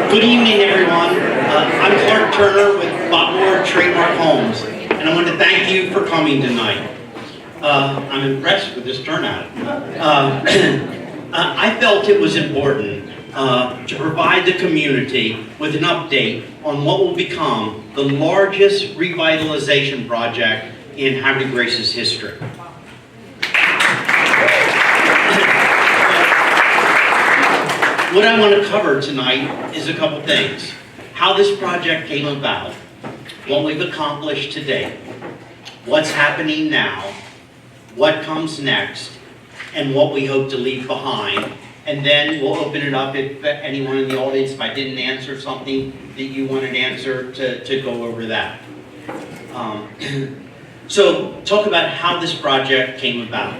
Good evening, everyone. I'm Clark Turner with Trademark Homes, and I want to thank you for coming tonight. I'm impressed with this turnout. I felt it was important to provide the community with an update on what will become the largest revitalization project in Havre de Grace's history. What I want to cover tonight is a couple things. How this project came about, what we've accomplished to date, what's happening now, what comes next, and what we hope to leave behind. And then we'll open it up if anyone in the audience, if I didn't answer something that you wanted answered, to go over that. So talk about how this project came about.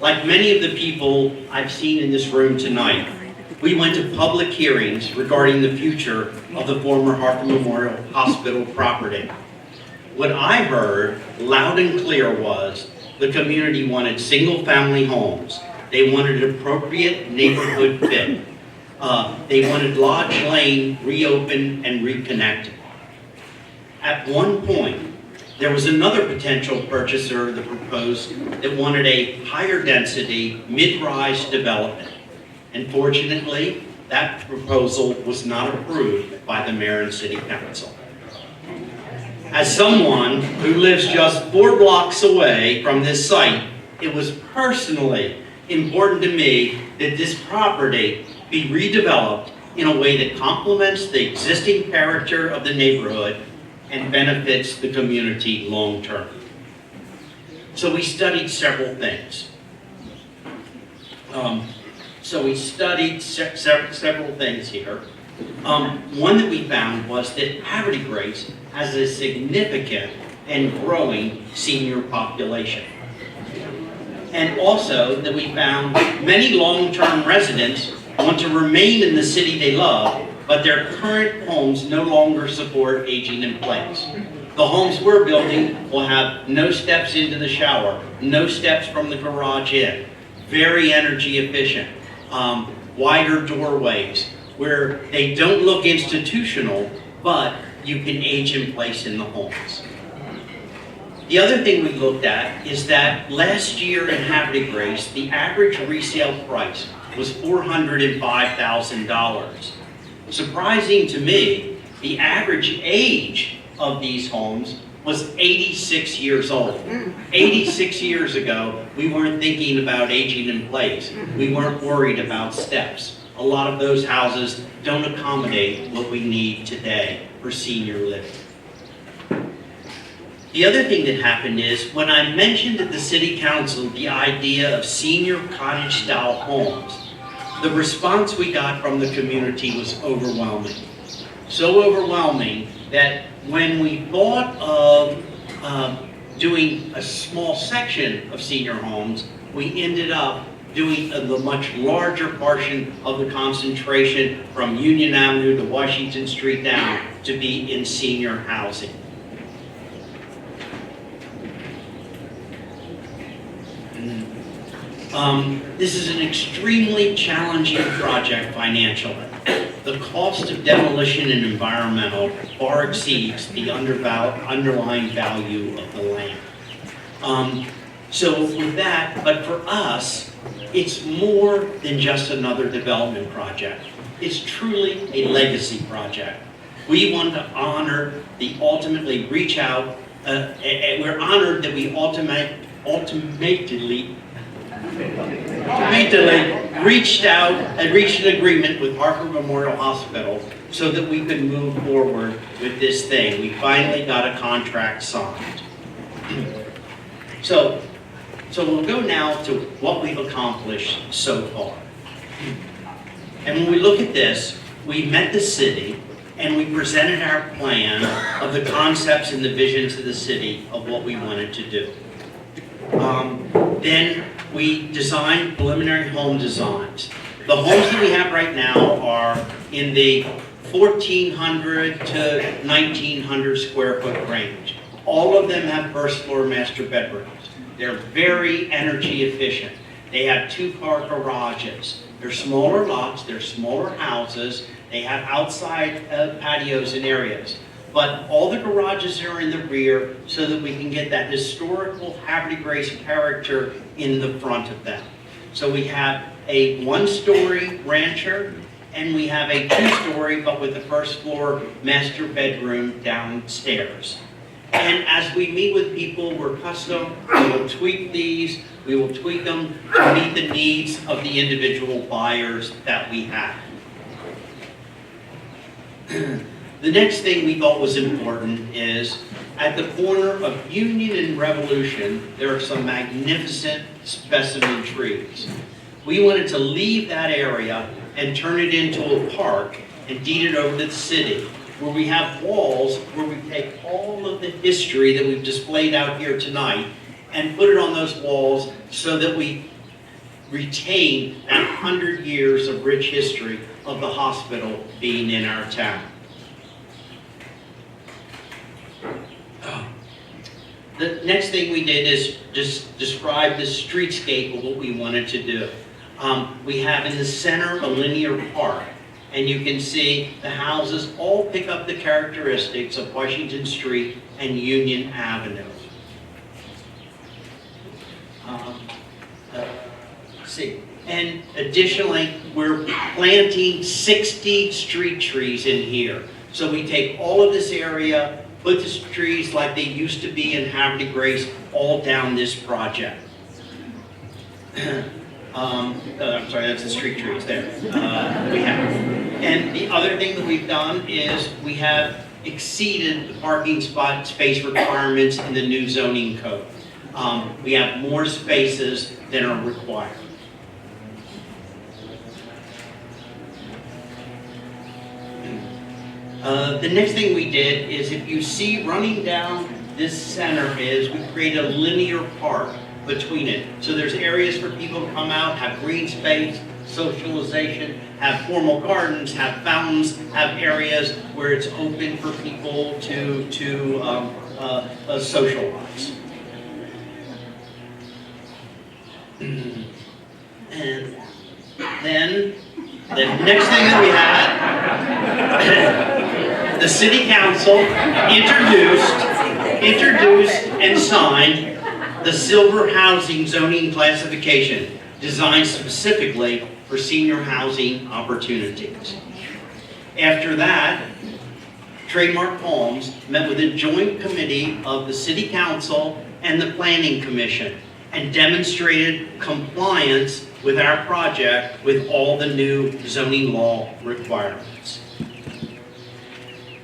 Like many of the people I've seen in this room tonight, we went to public hearings regarding the future of the former Harford Memorial Hospital property. What I heard loud and clear was the community wanted single-family homes. They wanted an appropriate neighborhood fit. They wanted Lodge Lane reopened and reconnected. At one point, there was another potential purchaser that proposed that wanted a higher density, mid-rise development. Unfortunately, that proposal was not approved by the mayor and city council. As someone who lives just 4 blocks away from this site, it was personally important to me that this property be redeveloped in a way that complements the existing character of the neighborhood and benefits the community long term. So we studied several things. Several things here. One that we found was that Havre de Grace has a significant and growing senior population. And also that we found many long-term residents want to remain in the city they love, but their current homes no longer support aging in place. The homes we're building will have no steps into the shower, no steps from the garage in, very energy efficient, wider doorways, where they don't look institutional, but you can age in place in the homes. The other thing we looked at is that last year in Havre de Grace, the average resale price was $405,000. Surprising to me, the average age of these homes was 86 years old. 86 years ago, we weren't thinking about aging in place. We weren't worried about steps. A lot of those houses don't accommodate what we need today for senior living. The other thing that happened is when I mentioned at the city council the idea of senior cottage style homes, the response we got from the community was overwhelming. So overwhelming that when we thought of doing a small section of senior homes, we ended up doing the much larger portion of the concentration from Union Avenue to Washington Street down to be in senior housing. This is an extremely challenging project financially. The cost of demolition and environmental far exceeds the underlying value of the land. So with that, but for us, it's more than just another development project. It's truly a legacy project. We want to honor the ultimately reach out, and we're honored that we ultimately reached out and reached an agreement with Harford Memorial Hospital so that we could move forward with this thing. We finally got a contract signed. So we'll go now to what we've accomplished so far. And when we look at this, we met the city and we presented our plan of the concepts and the visions of the city of what we wanted to do. Then we designed preliminary home designs. The homes that we have right now are in the 1,400 to 1,900 square foot range. All of them have first floor master bedrooms. They're very energy efficient. They have 2-car garages. They're smaller lots, they're smaller houses, They have outside patios and areas. But all the garages are in the rear so that we can get that historical Havre de Grace character in the front of them. So we have a one-story rancher, and we have a two-story, but with the first floor master bedroom downstairs. And as we meet with people, we're custom, we will tweak these, we will tweak them to meet the needs of the individual buyers that we have. The next thing we thought was important is, at the corner of Union and Revolution, there are some magnificent specimen trees. We wanted to leave that area and turn it into a park and deed it over to the city, where we have walls where we take all of the history that we've displayed out here tonight and put it on those walls so that we retain that 100 years of rich history of the hospital being in our town. The next thing we did is just describe the streetscape of what we wanted to do. We have in the center a linear park, and you can see the houses all pick up the characteristics of Washington Street and Union Avenue. Let's see. And additionally, we're planting 60 street trees in here. So we take all of this area, put the trees like they used to be in Havre de Grace all down this project. I'm sorry, that's the street trees there. We have. And the other thing that we've done is we have exceeded the parking spot space requirements in the new zoning code. We have more spaces than are required. The next thing we did is, if you see running down this center, is we created a linear park between it. So there's areas for people to come out, have green space, socialization, have formal gardens, have fountains, have areas where it's open for people to socialize. And then the next thing that we had, the city council introduced and signed the silver housing zoning classification, designed specifically for senior housing opportunities. After that, Trademark Homes met with a joint committee of the city council and the planning commission and demonstrated compliance with our project with all the new zoning law requirements.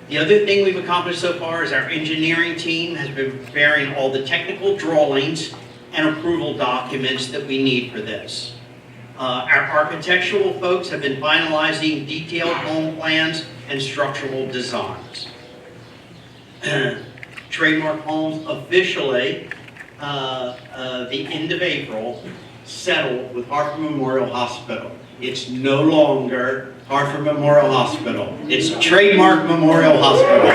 The other thing we've accomplished so far is our engineering team has been preparing all the technical drawings and approval documents that we need for this. Our architectural folks have been finalizing detailed home plans and structural designs. Trademark Homes officially, the end of April, settled with Harford Memorial Hospital. It's no longer Harford Memorial Hospital. It's Trademark Memorial Hospital.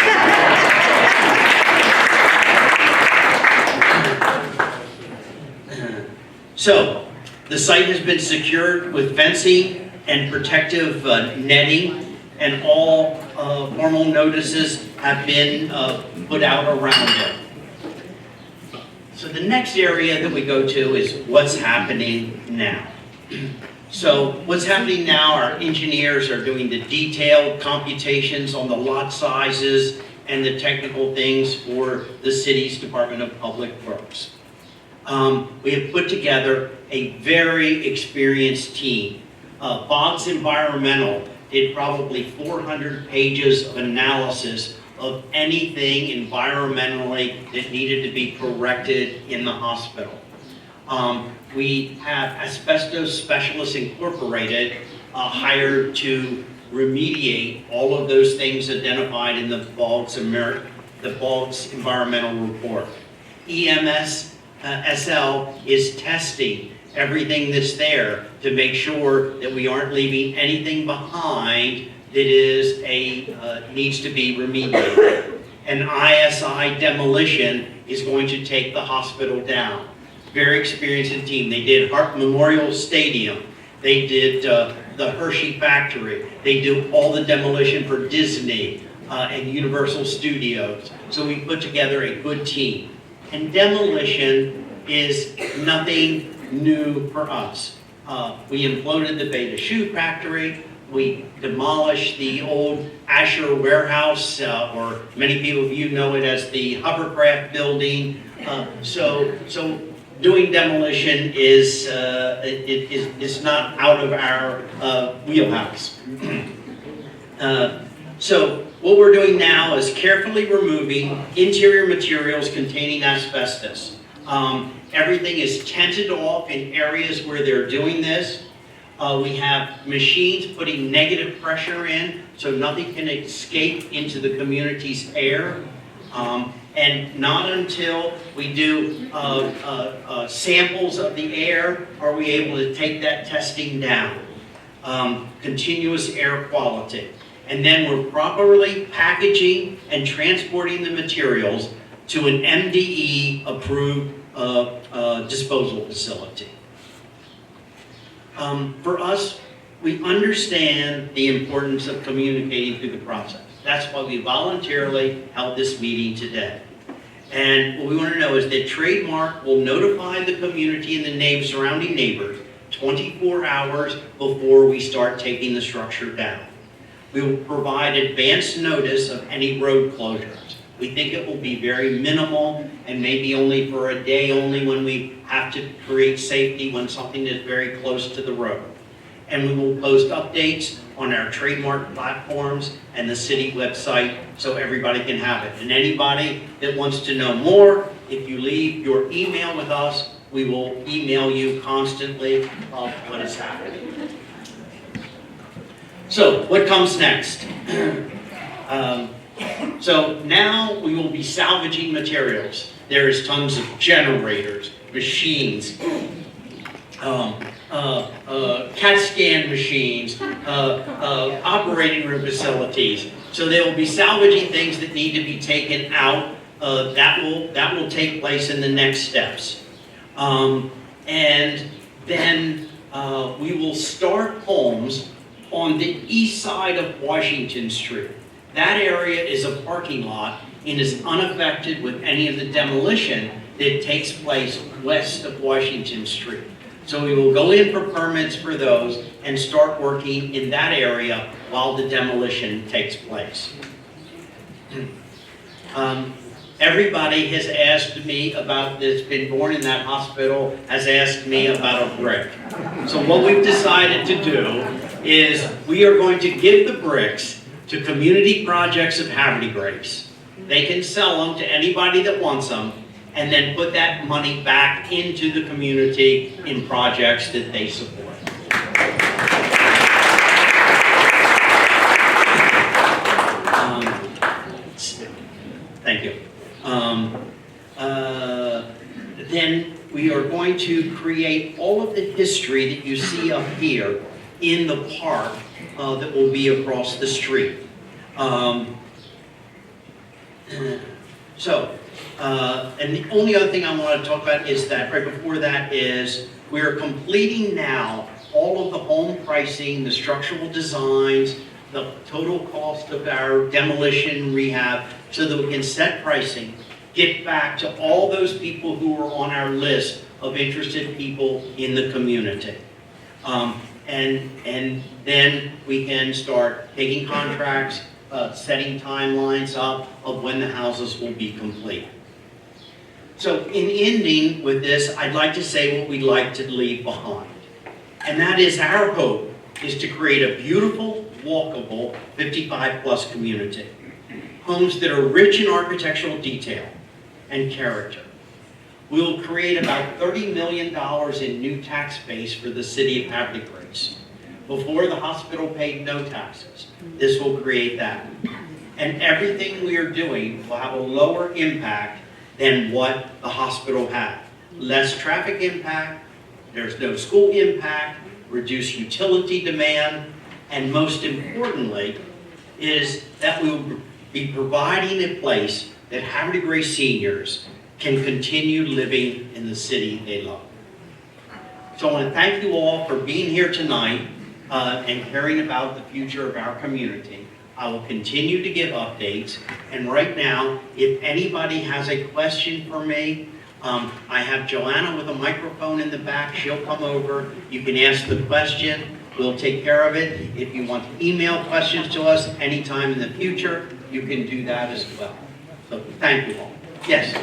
So, the site has been secured with fencing and protective netting, and all formal notices have been put out around it. So the next area that we go to is what's happening now. So what's happening now, our engineers are doing the detailed computations on the lot sizes and the technical things for the city's Department of Public Works. We have put together a very experienced team. Boggs Environmental did probably 400 pages of analysis of anything environmentally that needed to be corrected in the hospital. We have Asbestos Specialists Incorporated hired to remediate all of those things identified in the Boggs Environmental Report. EMS SL is testing everything that's there to make sure that we aren't leaving anything behind that is needs to be remediated. And ISI Demolition is going to take the hospital down. Very experienced team. They did Harford Memorial Stadium. They did the the Hershey factory. They do all the demolition for Disney and Universal Studios. So we put together a good team. And demolition is nothing new for us. We imploded the Beta Shoe factory. We demolished the old Asher warehouse, or many people of you know it as the Hovercraft building. So doing demolition is not out of our wheelhouse. So what we're doing now is carefully removing interior materials containing asbestos. Everything is tented off in areas where they're doing this. We have machines putting negative pressure in so nothing can escape into the community's air. And not until we do samples of the air are we able to take that testing down. Continuous air quality. And then we're properly packaging and transporting the materials to an MDE approved disposal facility. For us, we understand the importance of communicating through the process. That's why we voluntarily held this meeting today. And what we want to know is that Trademark will notify the community and the surrounding neighbors 24 hours before we start taking the structure down. We will provide advance notice of any road closures. We think it will be very minimal and maybe only for a day only when we have to create safety when something is very close to the road. And we will post updates on our Trademark platforms and the city website so everybody can have it. And anybody that wants to know more, if you leave your email with us, we will email you constantly of what is happening. So what comes next? So now we will be salvaging materials. There is tons of generators, machines, CAT scan machines, operating room facilities. So they will be salvaging things that need to be taken out. That will take place in the next steps. And then we will start homes on the east side of Washington Street. That area is a parking lot and is unaffected with any of the demolition that takes place west of Washington Street. So we will go in for permits for those and start working in that area while the demolition takes place. Everybody has asked me about this, been born in that hospital, has asked me about a brick. So what we've decided to do is we are going to give the bricks to Community Projects of Havre de Grace. They can sell them to anybody that wants them and then put that money back into the community in projects that they support. Thank you. Then we are going to create all of the history that you see up here in the park that will be across the street. And the only other thing I want to talk about is that right before that is we are completing now all of the home pricing, the structural designs, the total cost of our demolition rehab so that we can set pricing, get back to all those people who are on our list of interested people in the community. And then we can start taking contracts, setting timelines up of when the houses will be complete. So in ending with this, I'd like to say what we'd like to leave behind. And that is our hope is to create a beautiful, walkable 55+ community. Homes that are rich in architectural detail and character. We will create about $30 million in new tax base for the city of Havre de Grace. Before, the hospital paid no taxes. This will create that. And everything we are doing will have a lower impact than what the hospital had. Less traffic impact, there's no school impact, reduced utility demand, and most importantly, is that we will be providing a place that Havre de Grace seniors can continue living in the city they love. So I want to thank you all for being here tonight. and caring about the future of our community. I will continue to give updates, and right now, if anybody has a question for me, I have Joanna with a microphone in the back. She'll come over. You can ask the question. We'll take care of it. If you want to email questions to us anytime in the future, you can do that as well. So thank you all. Yes?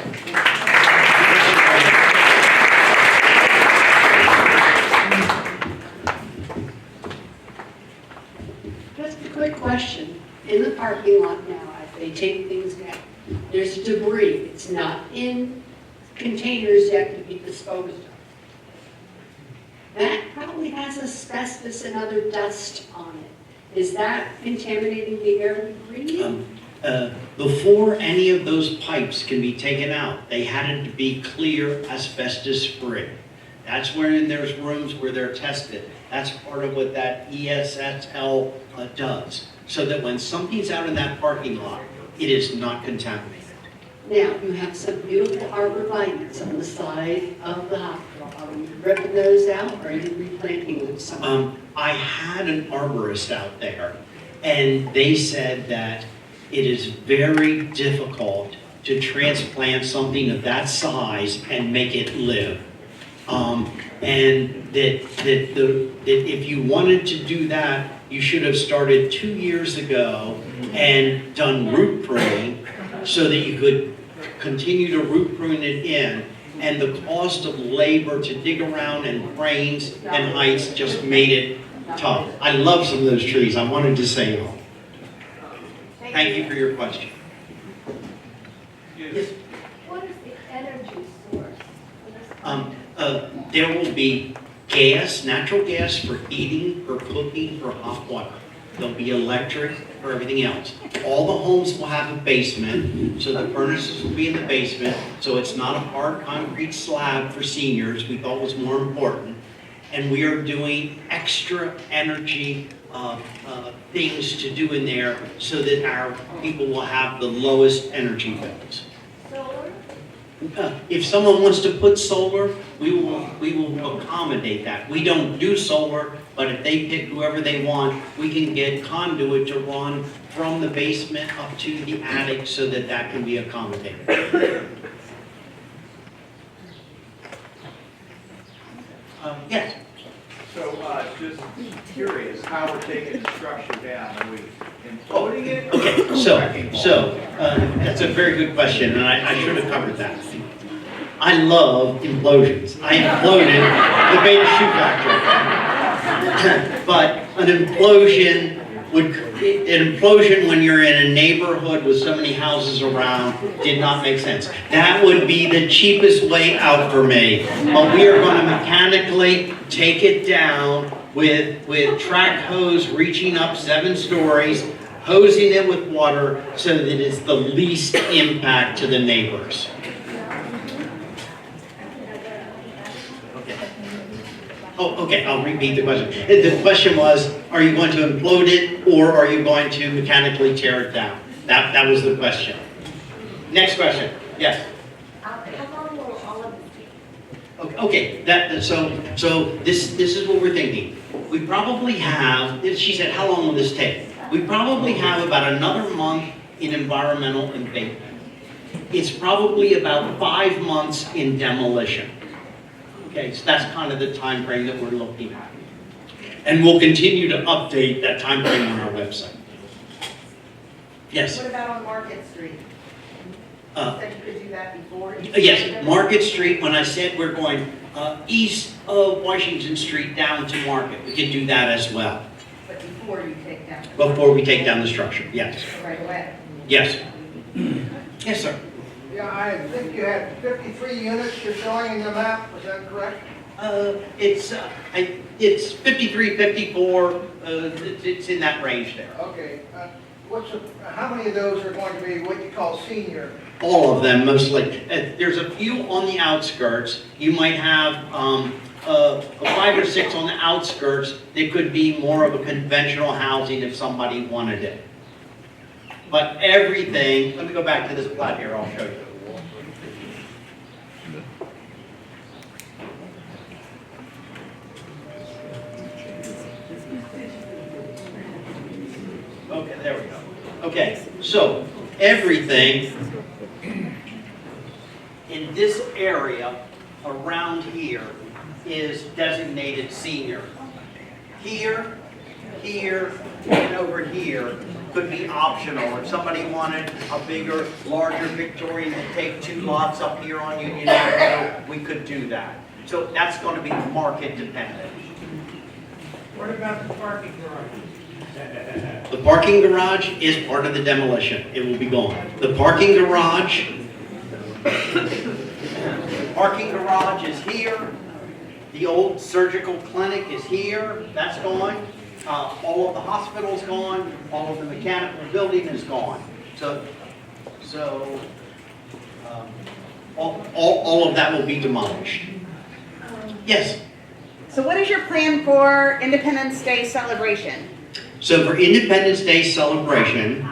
Just a quick question. In the parking lot now, as they take things down, there's debris. It's not in containers yet to be disposed of. That probably has asbestos and other dust on it. Is that contaminating the air we breathe? Before any of those pipes can be taken out, they had to be clear asbestos free. That's when there's rooms where they're tested. That's part of what that ESSL does. So that when something's out in that parking lot, it is not contaminated. Now, you have some beautiful arborvitaes on the side of the hospital. Are you ripping those out, or are you replanting them somewhere? I had an arborist out there, and they said that it is very difficult to transplant something of that size and make it live. And that if you wanted to do that, you should have started 2 years ago and done root pruning so that you could continue to root prune it in. And the cost of labor to dig around and cranes and heights just made it tough. I love some of those trees. I wanted to say them. Thank you for your question. Yes. What is the energy source? There will be gas, natural gas for heating, for cooking, for hot water. There'll be electric for everything else. All the homes will have a basement, so the furnaces will be in the basement, so it's not a hard concrete slab for seniors. We thought was more important. And we are doing extra energy things to do in there so that our people will have the lowest energy bills. Solar? If someone wants to put solar, we will accommodate that. We don't do solar, but if they pick whoever they want, we can get conduit to run from the basement up to the attic so that that can be accommodated. Yes. So, just curious, how we're taking the structure down, are we imploding it? Okay, so that's a very good question, and I should have covered that. I love implosions. I imploded the Beta Shoe Factory. But an implosion when you're in a neighborhood with so many houses around did not make sense. That would be the cheapest way out for me. But we are going to mechanically take it down with track hose reaching up 7 stories, hosing it with water so that it's the least impact to the neighbors. Oh, okay, I'll repeat the question. The question was, are you going to implode it or are you going to mechanically tear it down? That was the question. Next question. Yes? How long will all of this be? Okay, so this is what we're thinking. We probably have, she said, how long will this take? We probably have about another month in environmental abatement. It's probably about 5 months in demolition. Okay, so that's kind of the time frame that we're looking at. And we'll continue to update that time frame on our website. Yes? What about on Market Street? You said you could do that before? Yes, Market Street, when I said we're going east of Washington Street down to Market, we can do that as well. But before you take down? Before we take down the structure, yes. Right away? Yes. Yes, sir. Yeah, I think you had 53 units you're showing in the map, is that correct? It's 53, 54, it's in that range there. Okay, how many of those are going to be what you call senior? All of them, mostly. There's a few on the outskirts. You might have 5 or 6 on the outskirts. It could be more of a conventional housing if somebody wanted it. But everything, let me go back to this plot here, I'll show you. Okay, there we go. Okay, so everything in this area around here is designated senior. Here, here, and over here could be optional. If somebody wanted a bigger, larger Victorian to take 2 lots up here on Union Avenue, we could do that. So that's going to be market dependent. What about the parking garage? The parking garage is part of the demolition. It will be gone. The parking garage is here. The old surgical clinic is here. That's gone. All of the hospital's gone. All of the mechanical building is gone. So all of that will be demolished. Yes. So what is your plan for Independence Day celebration? So for Independence Day celebration,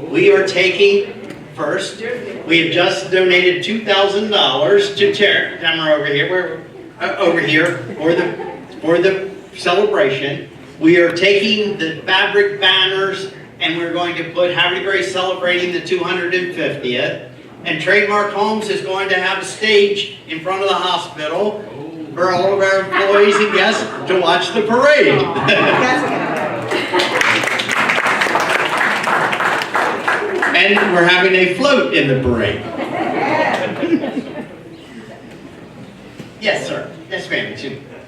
we are taking, first, we have just donated $2,000 to Trademark over here for the celebration. We are taking the fabric banners and we're going to put Havre de Grace celebrating the 250th. And Trademark Homes is going to have a stage in front of the hospital for all of our employees and guests to watch the parade. And we're having a float in the parade. Yes, sir. Yes, ma'am.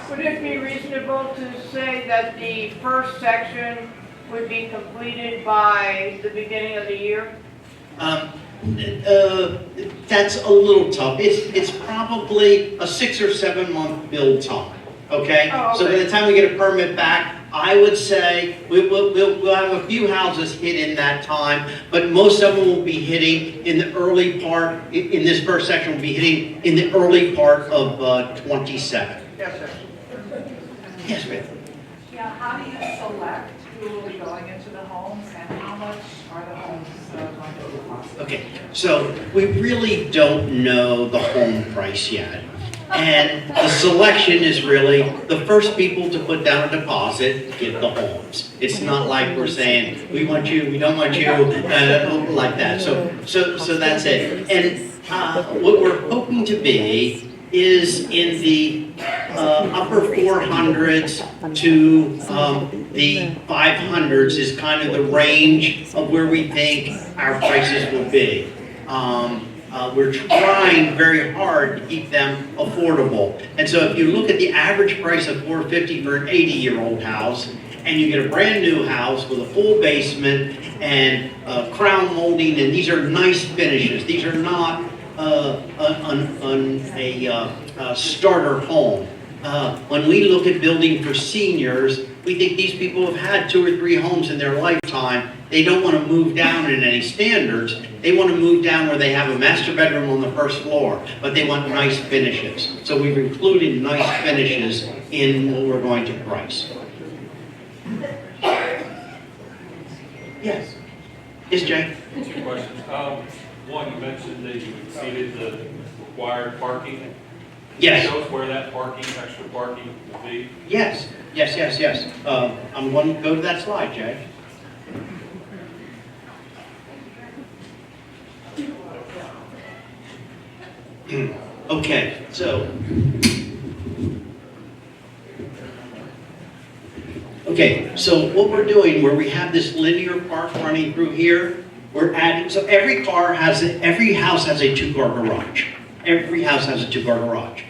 Would it be reasonable to say that the first section would be completed by the beginning of the year? That's a little tough. It's probably a 6 or 7 month build time. Okay? Oh, okay. So by the time we get a permit back, I would say we'll have a few houses hit in that time, but most of them will be hitting in the early part, in this first section, will be hitting in the early part of 27. Yes, sir. Yes, ma'am. Yeah, how do you select who will be going into the homes and how much are the homes going to cost? Okay, so we really don't know the home price yet. And the selection is really the first people to put down a deposit get the homes. It's not like we're saying, we want you, we don't want you, like that. So that's it. And what we're hoping to be is in the upper 400s to the 500s is kind of the range of where we think our prices will be. We're trying very hard to keep them affordable. And so if you look at the average price of $450 for an 80-year-old house, and you get a brand new house with a full basement and crown molding, and these are nice finishes. These are not a starter home. When we look at building for seniors, we think these people have had 2 or 3 homes in their lifetime. They don't want to move down in any standards. They want to move down where they have a master bedroom on the first floor, but they want nice finishes. So we've included nice finishes in what we're going to price. Yes. Yes, Jay? 2 questions. One, you mentioned that you exceeded the required parking. Yes. Can you show us where that parking, extra parking will be? Yes. I'm going to go to that slide, Jay. Okay, so. Okay, so what we're doing, where we have this linear park running through here, we're adding, so every house has a 2-car garage. Every house has a 2-car garage.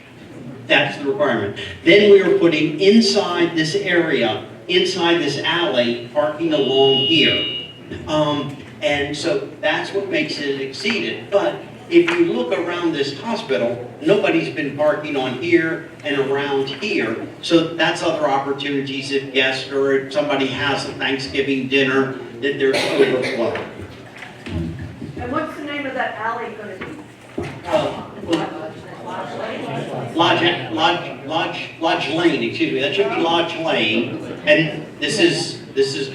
That's the requirement. Then we are putting inside this area, inside this alley, parking along here. And so that's what makes it exceeded. But if you look around this hospital, nobody's been parking on here and around here. So that's other opportunities if guests or if somebody has a Thanksgiving dinner, that there's overflow. And what's the name of that alley going to be? Lodge Lane, excuse me, that should be Lodge Lane, and this is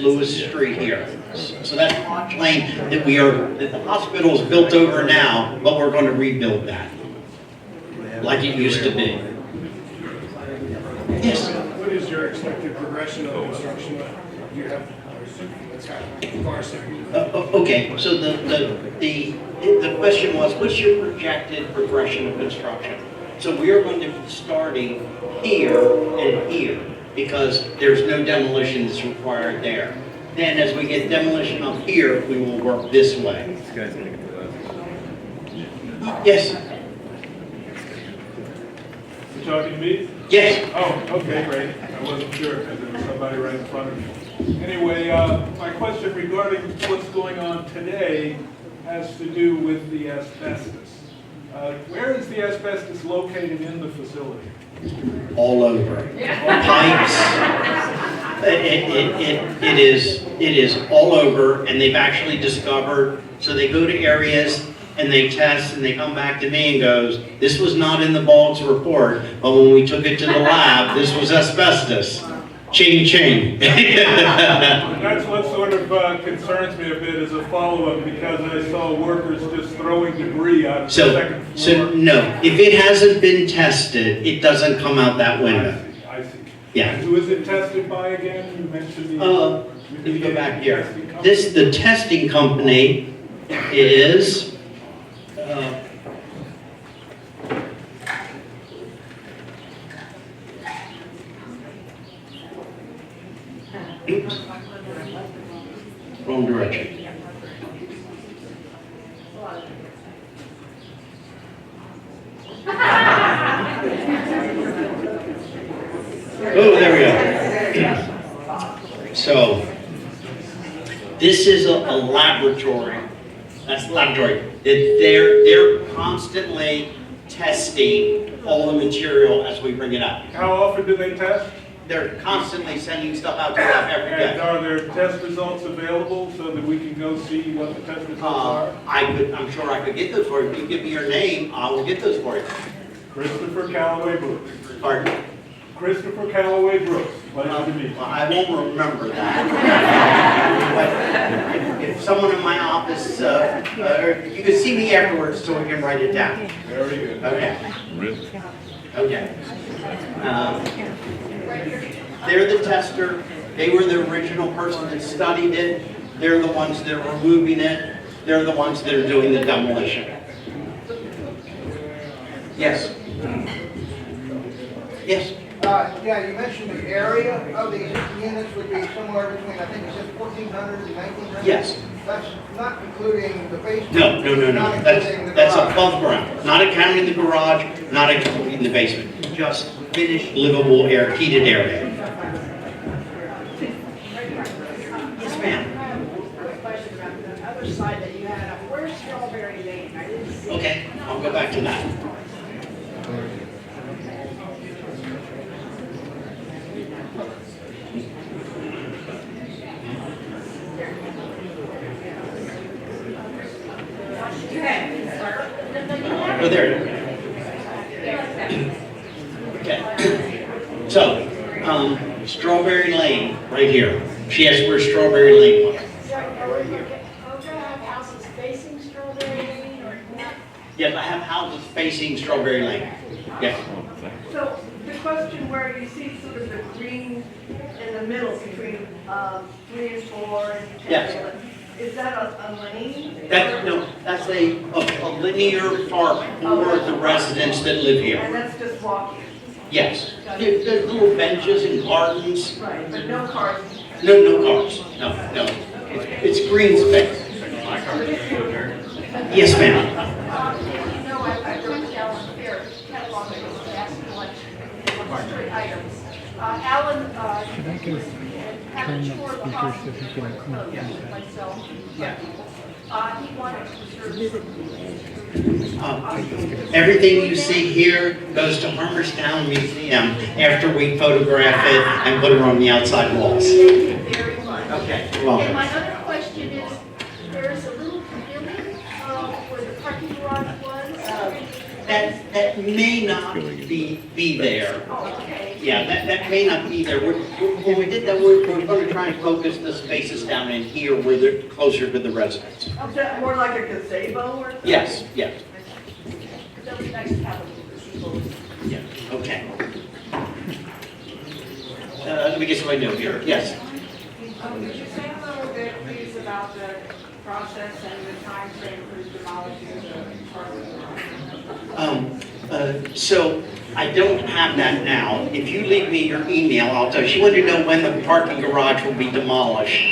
Lewis Street here. So that's Lodge Lane that the hospital is built over now, but we're going to rebuild that, like it used to be. Yes? What is your expected progression of construction? Do you have Okay, so the question was, what's your projected progression of construction? So we are going to be starting here and here, because there's no demolition that's required there. Then as we get demolition up here, we will work this way. Yes? You talking to me? Yes? Oh, okay, great. I wasn't sure because there was somebody right in front of me. Anyway, my question regarding what's going on today has to do with the asbestos. Where is the asbestos located in the facility? All over. Pipes. It is all over, and they've actually discovered, so they go to areas and they test and they come back to me and goes, this was not in the Boggs report, but when we took it to the lab, this was asbestos. Ching ching. That's what sort of concerns me a bit as a follow-up, because I saw workers just throwing debris out of the second floor. So no, if it hasn't been tested, it doesn't come out that window. I see. Yeah. And who is it tested by again? You mentioned the... Let me go back here. The testing company is, oops, wrong direction. Oh, there we go. So, this is a laboratory. That's laboratory. They're constantly testing all the material as we bring it up. How often do they test? They're constantly sending stuff out to lab every And day. are there test results available so that we can go see what the test results are? I'm sure I could get those for you. If you give me your name, I will get those for you. Christopher Calloway Brooks. Pardon? Christopher Calloway Brooks. Pleasure to meet you. Well, I won't remember that. But if someone in my office, or you can see me afterwards so we can write it down. Very good. Okay. Okay. They're the tester. They were the original person that studied it. They're the ones that are removing it. They're the ones that are doing the demolition. Yes. Yes. Yeah, you mentioned the area of the existing units would be somewhere between, I think you said 1,400 and 1,900? Yes. That's not including the basement? No. Not including the That's garage. above ground. Not accounting the garage, not accounting the basement. Just finished, livable air, heated area. Yes, ma'am. I have a quick question about the other side that you had up. Where's Strawberry Lane? I didn't see. Okay, I'll go back to that. Oh, there. Okay. So, Strawberry Lane, right here. She asked where Strawberry Lane was. Are we going to have houses facing Strawberry Lane or not? Yes, I have houses facing Strawberry Lane. Yes. So the question where you see sort of the green in the middle between 3 and 4 and 10. Yes. Is that a lane? That's a linear park for the residents that live And here. that's just walking? Yes. There's little benches and gardens. Right, but no cars? No cars. No. It's green space. Yes, ma'am. You know, I wrote down here, catalog of his vast collection of history items. Alan, had a tour of the hospital, myself. He wanted to preserve. Everything you see here goes to Harmerstown Museum after we photograph it and put it on the outside walls. Thank you very much. Okay, you're And welcome. my other question is, there is a little pavilion where the parking garage was. That may not be there. Oh, okay. Yeah, that may not be there. When we did that, we're going to try and focus the spaces down in here where they're closer to the residents. Is that more like a gazebo or something? Yes. That was nice to have a little gazebo. Yeah, okay. Let me get somebody new here. Yes. Did you say process and the time frame for demolishing the parking lot? So I don't have that now. If you leave me your email, I'll tell you. She wanted to know when the parking garage will be demolished.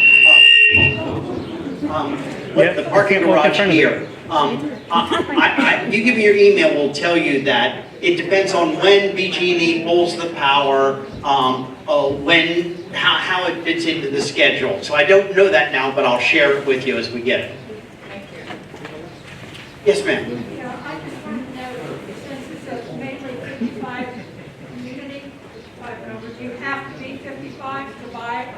The parking garage here. You give me your email, we'll tell you that. It depends on when BG&E pulls the power, how it fits into the schedule. So I don't know that now, but I'll share it with you as we get it. Thank you. Yes, ma'am. Yeah, I just want to know, since it's a mainly 55 community, 55 and over, do you have to be 55 to buy it?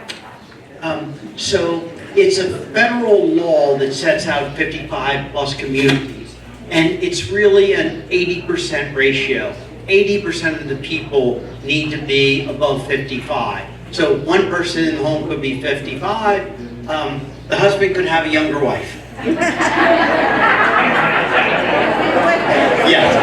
So it's a federal law that sets out 55 plus communities, and it's really an 80% ratio. 80% of the people need to be above 55. So one person in the home could be 55, the husband could have a younger wife. Yes.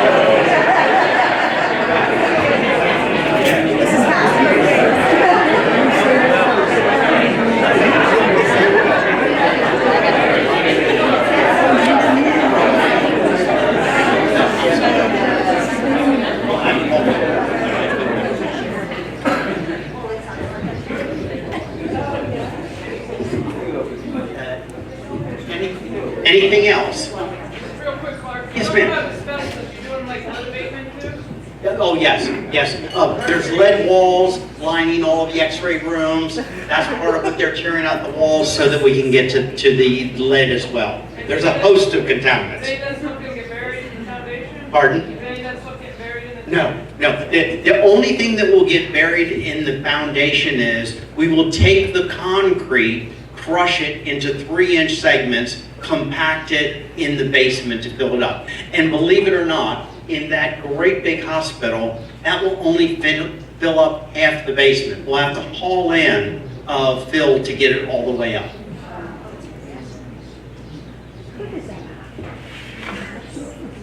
Anything else? Real quick, Clark. Yes, What ma'am. about asbestos? You doing like lead abatement too? Oh, yes, yes. There's lead walls lining all of the x-ray rooms. That's part of what they're tearing out the walls so that we can get to the lead as well. There's a host of contaminants. Any of that stuff gonna get buried in the foundation? Pardon? Any of that stuff get buried in the? No. The only thing that will get buried in the foundation is we will take the concrete, crush it into 3-inch segments, compact it in the basement to fill it up. And believe it or not, in that great big hospital, that will only fill up half the basement. We'll have to haul in fill to get it all the way up.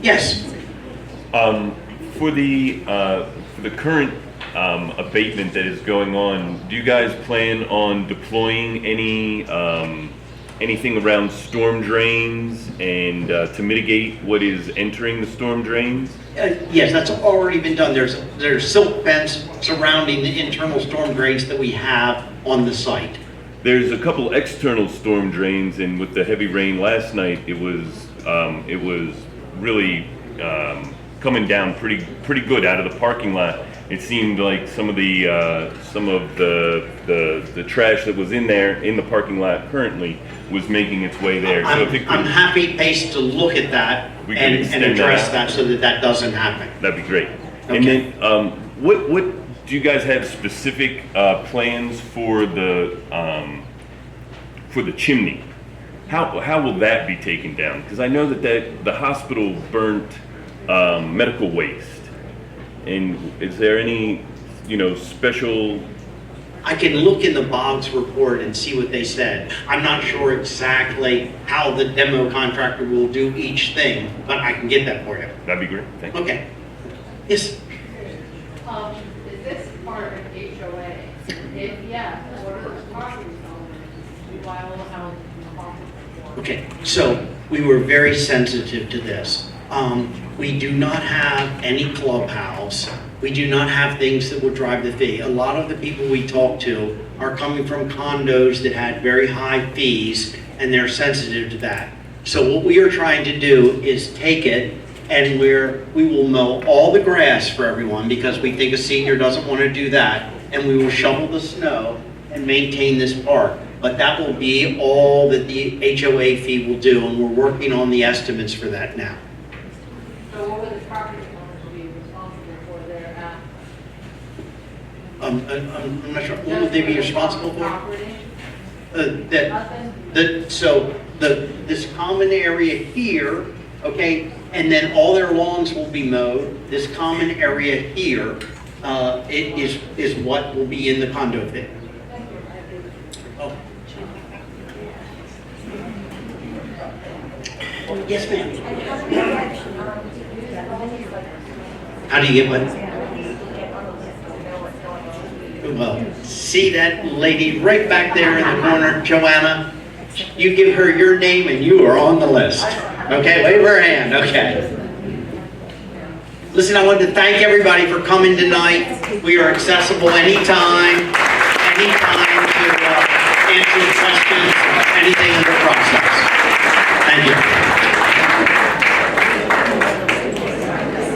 Yes. For the current abatement that is going on, do you guys plan on deploying anything around storm drains and to mitigate what is entering the storm drains? Yes, that's already been done. There's silk fence surrounding the internal storm drains that we have on the site. There's a couple external storm drains, and with the heavy rain last night, it was really coming down pretty good out of the parking lot. It seemed like some of the trash that was in there in the parking lot currently was making its way there. So if it could, I'm happy Pace to look at that and address that so that doesn't happen. That'd be great. Okay. And then, what do you guys have specific plans for the chimney? How will that be taken down? Because I know that the hospital burnt medical waste. And is there any, special? I can look in the Boggs report and see what they said. I'm not sure exactly how the demo contractor will do each thing, but I can get that for you. That'd be great. Thank you. Okay. Yes. Is this part of HOA? If yes, what are the property owners liable how Okay, so we were very sensitive to this. We do not have any clubhouse. We do not have things that will drive the fee. A lot of the people we talk to are coming from condos that had very high fees, and they're sensitive to that. So what we are trying to do is take it, and we will mow all the grass for everyone because we think a senior doesn't want to do that, and we will shovel the snow and maintain this park. But that will be all that the HOA fee will do, and we're working on the estimates for that now. So what would the property owners be responsible for their I'm not sure, what would they be responsible for? property? This common area here, okay, and then all their lawns will be mowed. This common area here, it is what will be in the condo fee. Oh. Yes, ma'am. How do you get what? Well, see that lady right back there in the corner, Joanna? You give her your name and you are on the list. Okay, wave her hand, okay. Listen, I want to thank everybody for coming tonight. We are accessible anytime to answer questions, anything in the process. Thank you.